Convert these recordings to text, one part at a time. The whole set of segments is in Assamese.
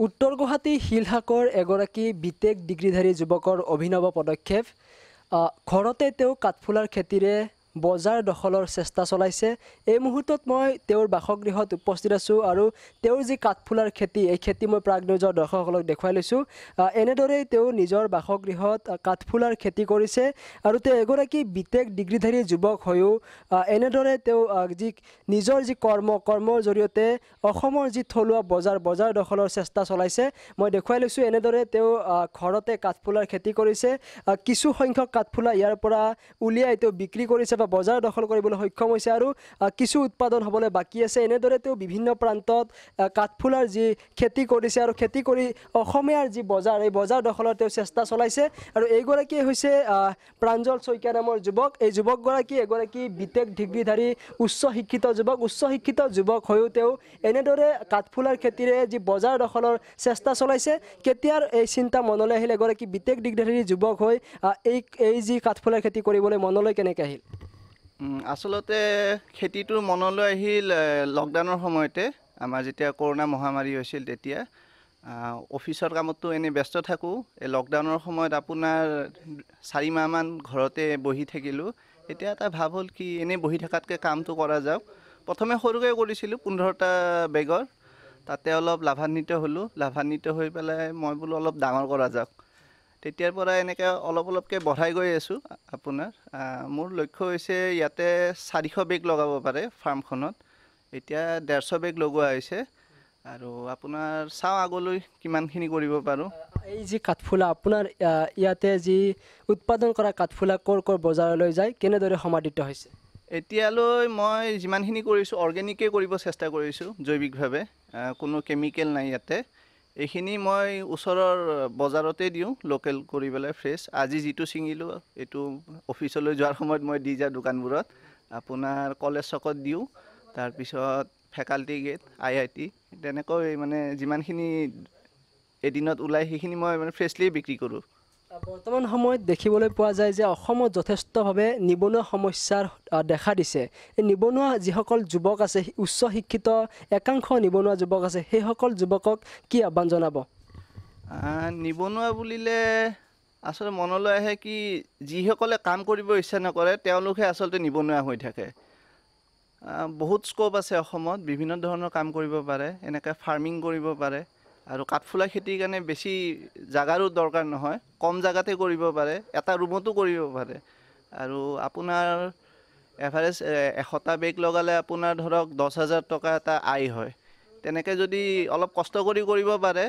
উত্তৰ গুৱাহাটী শিলহাকৰ এগৰাকী বিটেক ডিগ্ৰীধাৰী যুৱকৰ অভিনৱ পদক্ষেপ। ঘৰতে তেওঁ কাঠফুলাৰ খেতিৰে বজাৰ দখলৰ চেষ্টা চলাইছে। এই মুহূৰ্তত মই তেওঁৰ বাসগৃহত উপস্থিত আছোঁ আৰু তেওঁৰ যি কাঠফুলাৰ খেতি, এই খেতি মই প্ৰাগ নিউজৰ দৰ্শকসকলক দেখুৱাই লৈছোঁ। এনেদৰেই তেওঁ নিজৰ বাসগৃহত কাঠফুলাৰ খেতি কৰিছে আৰু তেওঁ এগৰাকী বিটেক ডিগ্ৰীধাৰী যুৱক হৈও এনেদৰে তেওঁ নিজৰ যি কৰ্মৰ জৰিয়তে অসমৰ যি থলুৱা বজাৰ দখলৰ চেষ্টা চলাইছে। মই দেখুৱাই লৈছোঁ এনেদৰে তেওঁ ঘৰতে কাঠফুলাৰ খেতি কৰিছে। কিছু সংখ্যক কাঠফুলা ইয়াৰ পৰা উলিয়াই তেওঁ বিক্ৰী কৰিছে বা বজাৰ দখল কৰিবলৈ সক্ষম হৈছে আৰু কিছু উৎপাদন হ'বলৈ বাকী আছে। এনেদৰে তেওঁ বিভিন্ন প্ৰান্তত কাঠফুলাৰ যি খেতি কৰিছে আৰু খেতি কৰি অসমীয়াৰ যি বজাৰ, এই বজাৰ দখলৰ তেওঁ চেষ্টা চলাইছে। আৰু এইগৰাকীয়ে হৈছে প্ৰাঞ্জল শইকীয়া নামৰ যুৱক। এই যুৱকগৰাকী এগৰাকী বিটেক ডিগ্ৰীধাৰী উচ্চ শিক্ষিত যুৱক হৈও তেওঁ এনেদৰে কাঠফুলাৰ খেতিৰে যি বজাৰ দখলৰ চেষ্টা চলাইছে। কেতিয়াৰ এই চিন্তা মনলৈ আহিল? এগৰাকী বিটেক ডিগ্ৰীধাৰী যুৱক হৈ এই যি কাঠফুলাৰ খেতি কৰিবলৈ মনলৈ কেনেকৈ আহিল? আচলতে খেতিটোৰ মনলৈ আহিল লকডাউনৰ সময়তে। আমাৰ যেতিয়া কৰোণা মহামাৰী হৈছিল তেতিয়া অফিচৰ কামতো এনেই ব্যস্ত থাকোঁ। এই লকডাউনৰ সময়ত আপোনাৰ 4 মাহমান ঘৰতে বহি থাকিলোঁ। এতিয়া এটা ভাব হ'ল কি এনেই বহি থকাতকৈ কামটো কৰা যাওক। প্ৰথমে সৰুকৈ কৰিছিলোঁ 15টা বেগৰ, তাতে অলপ লাভান্বিত হ'লোঁ। লাভান্বিত হৈ পেলাই মই বোলো অলপ ডাঙৰ কৰা যাওক। তেতিয়াৰ পৰা এনেকৈ অলপকৈ বঢ়াই গৈ আছোঁ। আপোনাৰ মোৰ লক্ষ্য হৈছে ইয়াতে 400 বেগ লগাব পাৰে ফাৰ্মখনত। এতিয়া 150 বেগ লগোৱা হৈছে আৰু আপোনাৰ চাওঁ আগলৈ কিমানখিনি কৰিব পাৰোঁ। এই যি কাঠফুলা আপোনাৰ ইয়াতে যি উৎপাদন কৰা কাঠফুলা ক'ৰ বজাৰলৈ যায়, কেনেদৰে সমাদিত হৈছে? এতিয়ালৈ মই যিমানখিনি কৰিছোঁ অৰ্গেনিকেই কৰিব চেষ্টা কৰিছোঁ, জৈৱিকভাৱে। কোনো কেমিকেল নাই ইয়াতে। এইখিনি মই ওচৰৰ বজাৰতে দিওঁ, লোকেল কৰি পেলাই ফ্ৰেছ। আজি যিটো ছিঙিলোঁ এইটো অফিচলৈ যোৱাৰ সময়ত মই দি যাওঁ দোকানবোৰত। আপোনাৰ কলেজ চকত দিওঁ, তাৰপিছত ফেকাল্টি গেট, IIT, তেনেকৈ মানে যিমানখিনি এদিনত ওলায় সেইখিনি মই মানে ফ্ৰেছলি বিক্ৰী কৰোঁ। বৰ্তমান সময়ত দেখিবলৈ পোৱা যায় যে অসমত যথেষ্টভাৱে নিবনুৱা সমস্যাৰ দেখা দিছে। এই নিবনুৱা যিসকল যুৱক আছে, উচ্চ শিক্ষিত একাংশ নিবনুৱা যুৱক আছে, সেইসকল যুৱকক কি আহ্বান জনাব? নিবনুৱা বুলিলে আচলতে মনলৈ আহে কি যিসকলে কাম কৰিব ইচ্ছা নকৰে তেওঁলোকে আচলতে নিবনুৱা হৈ থাকে। বহুত স্ক'প আছে অসমত, বিভিন্ন ধৰণৰ কাম কৰিব পাৰে। এনেকৈ ফাৰ্মিং কৰিব পাৰে আৰু কাঠফুলা খেতিৰ কাৰণে বেছি জাগাৰো দৰকাৰ নহয়, কম জাগাতে কৰিব পাৰে, এটা ৰুমতো কৰিব পাৰে। আৰু আপোনাৰ এভাৰেজ 100টা বেগ লগালে আপোনাৰ ধৰক 10,000 টকা এটা আয় হয়। তেনেকৈ যদি অলপ কষ্ট কৰি কৰিব পাৰে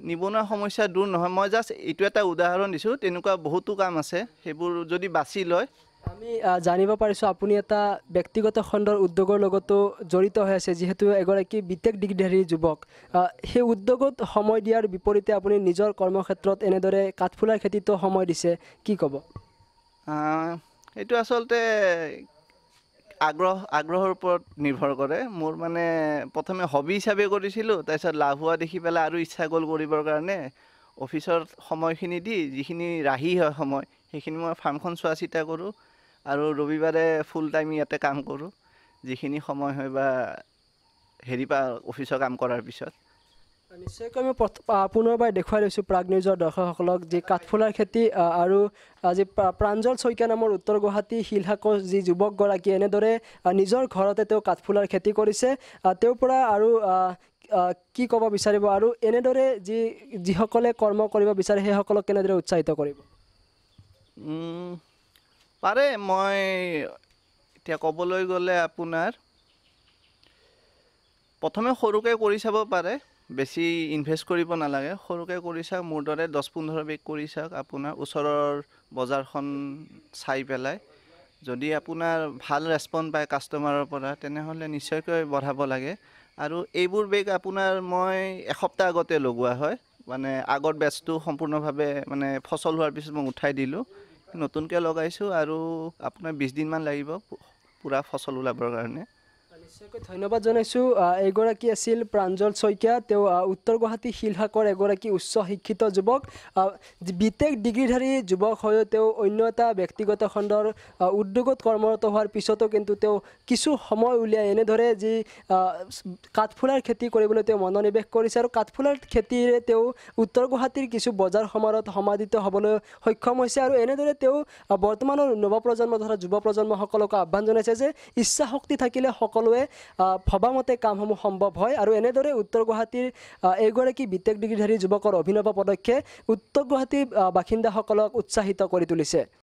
নিবনুৱা সমস্যা দূৰ নহয়। মই জাষ্ট এইটো এটা উদাহৰণ দিছোঁ, তেনেকুৱা বহুতো কাম আছে, সেইবোৰ যদি বাছি লয়। আমি জানিব পাৰিছোঁ আপুনি এটা ব্যক্তিগত খণ্ডৰ উদ্যোগৰ লগতো জড়িত হৈ আছে, যিহেতু এগৰাকী বিটেক ডিগ্ৰীধাৰী যুৱক। সেই উদ্যোগত সময় দিয়াৰ বিপৰীতে আপুনি নিজৰ কৰ্মক্ষেত্ৰত এনেদৰে কাঠফুলাৰ খেতিতো সময় দিছে, কি ক'ব? এইটো আচলতে আগ্ৰহৰ ওপৰত নিৰ্ভৰ কৰে। মোৰ মানে প্ৰথমে হবি হিচাপে কৰিছিলোঁ, তাৰপিছত লাভ হোৱা দেখি পেলাই আৰু ইচ্ছা গ'ল কৰিবৰ কাৰণে। অফিচৰ সময়খিনি দি যিখিনি ৰাহি হয় সময়, সেইখিনি মই ফাৰ্মখন চোৱা চিতা কৰোঁ আৰু ৰবিবাৰে ফুল টাইম ইয়াতে কাম কৰোঁ, যিখিনি সময় হয় বা অফিচৰ কাম কৰাৰ পিছত। নিশ্চয়কৈ মই পুনৰবাৰ দেখুৱাই লৈছোঁ প্ৰাগ নিউজৰ দৰ্শকসকলক যি কাঠফুলাৰ খেতি আৰু যি প্ৰাঞ্জল শইকীয়া নামৰ উত্তৰ গুৱাহাটী শিলহাকৰ যি যুৱকগৰাকী এনেদৰে নিজৰ ঘৰতে তেওঁ কাঠফুলাৰ খেতি কৰিছে। তেওঁৰ পৰা আৰু কি ক'ব বিচাৰিব আৰু এনেদৰে যিসকলে কৰ্ম কৰিব বিচাৰে সেইসকলক কেনেদৰে উৎসাহিত কৰিব? পাৰে। মই এতিয়া ক'বলৈ গ'লে আপোনাৰ প্ৰথমে সৰুকৈ কৰি চাব পাৰে, বেছি ইনভেষ্ট কৰিব নালাগে। সৰুকৈ কৰি চাওক, মোৰ দৰে 10-15 বেগ কৰি চাওক আপোনাৰ ওচৰৰ বজাৰখন চাই পেলাই। যদি আপোনাৰ ভাল ৰেচপন্স পায় কাষ্টমাৰৰ পৰা, তেনেহ'লে নিশ্চয়কৈ বঢ়াব লাগে। আৰু এইবোৰ বেগ আপোনাৰ মই এসপ্তাহ আগতে লগোৱা হয়, মানে আগৰ বেচটো সম্পূৰ্ণভাৱে মানে ফচল হোৱাৰ পিছত মই উঠাই দিলোঁ, নতুনকৈ লগাইছোঁ আৰু আপোনাৰ 20 দিনমান লাগিব পূৰা ফচল ওলাবৰ কাৰণে। নিশ্চয়কৈ ধন্যবাদ জনাইছোঁ। এগৰাকী আছিল প্ৰাঞ্জল শইকীয়া। তেওঁ উত্তৰ গুৱাহাটী শিলহাকৰ এগৰাকী উচ্চ শিক্ষিত যুৱক। বিটেক ডিগ্ৰীধাৰী যুৱক হৈও তেওঁ অন্য এটা ব্যক্তিগত খণ্ডৰ উদ্যোগত কৰ্মৰত হোৱাৰ পিছতো কিন্তু তেওঁ কিছু সময় উলিয়াই এনেদৰে যি কাঠফুলাৰ খেতি কৰিবলৈ তেওঁ মনোনিৱেশ কৰিছে আৰু কাঠফুলাৰ খেতিৰে তেওঁ উত্তৰ গুৱাহাটীৰ কিছু বজাৰ সমাৰত সমাদিত হ'বলৈ সক্ষম হৈছে। আৰু এনেদৰে তেওঁ বৰ্তমানৰ নৱপ্ৰজন্ম তথা যুৱ প্ৰজন্মসকলক আহ্বান জনাইছে যে ইচ্ছা শক্তি থাকিলে সকলোৱে ভবামতে কামসমূহ সম্ভৱ হয়। আৰু এনেদৰে উত্তৰ গুৱাহাটীৰ এগৰাকী বিটেক ডিগ্ৰীধাৰী যুৱকৰ অভিনৱ পদক্ষেপে উত্তৰ গুৱাহাটীৰ বাসিন্দাসকলক উৎসাহিত কৰি তুলিছে।